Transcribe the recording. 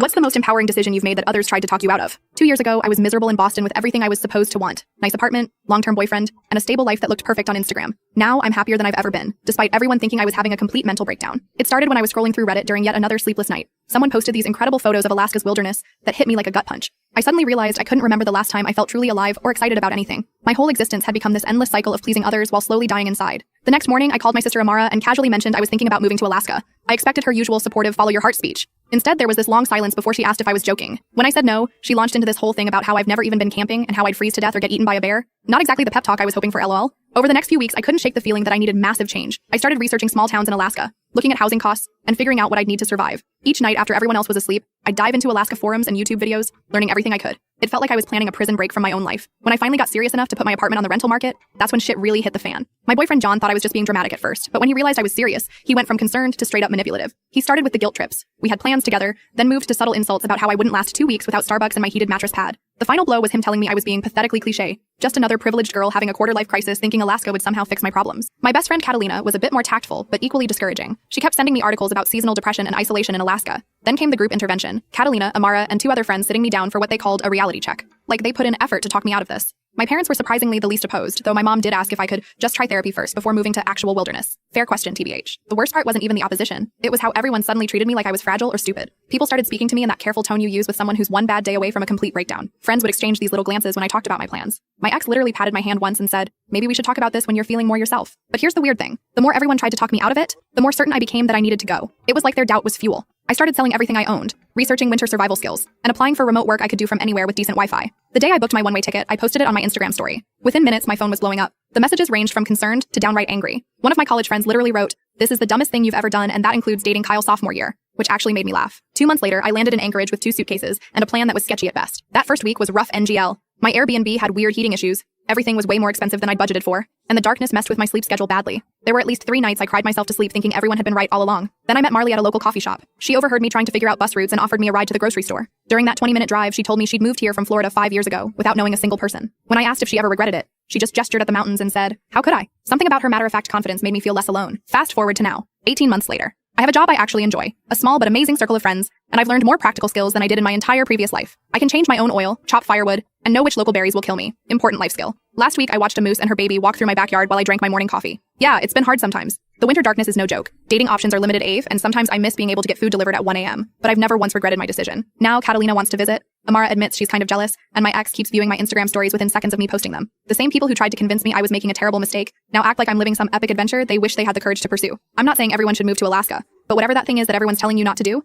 What's the most empowering decision you've made that others tried to talk you out of? 2 years ago, I was miserable in Boston with everything I was supposed to want. Nice apartment, long-term boyfriend, and a stable life that looked perfect on Instagram. Now, I'm happier than I've ever been, despite everyone thinking I was having a complete mental breakdown. It started when I was scrolling through Reddit during yet another sleepless night. Someone posted these incredible photos of Alaska's wilderness that hit me like a gut punch. I suddenly realized I couldn't remember the last time I felt truly alive or excited about anything. My whole existence had become this endless cycle of pleasing others while slowly dying inside. The next morning, I called my sister Amara and casually mentioned I was thinking about moving to Alaska. I expected her usual supportive follow your heart speech. Instead, there was this long silence before she asked if I was joking. When I said no, she launched into this whole thing about how I've never even been camping and how I'd freeze to death or get eaten by a bear. Not exactly the pep talk I was hoping for, lol. Over the next few weeks, I couldn't shake the feeling that I needed massive change. I started researching small towns in Alaska, looking at housing costs, and figuring out what I'd need to survive. Each night after everyone else was asleep, I'd dive into Alaska forums and YouTube videos, learning everything I could. It felt like I was planning a prison break from my own life. When I finally got serious enough to put my apartment on the rental market, that's when shit really hit the fan. My boyfriend John thought I was just being dramatic at first, but when he realized I was serious, he went from concerned to straight up manipulative. He started with the guilt trips. We had plans together, then moved to subtle insults about how I wouldn't last 2 weeks without Starbucks and my heated mattress pad. The final blow was him telling me I was being pathetically cliche. Just another privileged girl having a quarter-life crisis thinking Alaska would somehow fix my problems. My best friend Catalina was a bit more tactful, but equally discouraging. She kept sending me articles about seasonal depression and isolation in Alaska. Then came the group intervention. Catalina, Amara, and 2 other friends sitting me down for what they called a reality check. Like they put in effort to talk me out of this. My parents were surprisingly the least opposed, though my mom did ask if I could just try therapy first before moving to actual wilderness. Fair question, TBH. The worst part wasn't even the opposition. It was how everyone suddenly treated me like I was fragile or stupid. People started speaking to me in that careful tone you use with someone who's one bad day away from a complete breakdown. Friends would exchange these little glances when I talked about my plans. My ex literally patted my hand once and said, "Maybe we should talk about this when you're feeling more yourself." But here's the weird thing. The more everyone tried to talk me out of it, the more certain I became that I needed to go. It was like their doubt was fuel. I started selling everything I owned, researching winter survival skills, and applying for remote work I could do from anywhere with decent Wi-Fi. The day I booked my one-way ticket, I posted it on my Instagram story. Within minutes, my phone was blowing up. The messages ranged from concerned to downright angry. One of my college friends literally wrote, "This is the dumbest thing you've ever done, and that includes dating Kyle sophomore year," which actually made me laugh. 2 months later, I landed in Anchorage with 2 suitcases and a plan that was sketchy at best. That first week was rough NGL. My Airbnb had weird heating issues. Everything was way more expensive than I'd budgeted for, and the darkness messed with my sleep schedule badly. There were at least 3 nights I cried myself to sleep thinking everyone had been right all along. Then I met Marley at a local coffee shop. She overheard me trying to figure out bus routes and offered me a ride to the grocery store. During that 20-minute drive, she told me she'd moved here from Florida 5 years ago without knowing a single person. When I asked if she ever regretted it, she just gestured at the mountains and said, "How could I?" Something about her matter-of-fact confidence made me feel less alone. Fast forward to now, 18 months later. I have a job I actually enjoy, a small but amazing circle of friends, and I've learned more practical skills than I did in my entire previous life. I can change my own oil, chop firewood, and know which local berries will kill me. Important life skill. Last week, I watched a moose and her baby walk through my backyard while I drank my morning coffee. Yeah, it's been hard sometimes. The winter darkness is no joke. Dating options are limited AF, and sometimes I miss being able to get food delivered at 1 a.m., but I've never once regretted my decision. Now, Catalina wants to visit. Amara admits she's kind of jealous, and my ex keeps viewing my Instagram stories within seconds of me posting them. The same people who tried to convince me I was making a terrible mistake now act like I'm living some epic adventure they wish they had the courage to pursue. I'm not saying everyone should move to Alaska, but whatever that thing is that everyone's telling you not to do,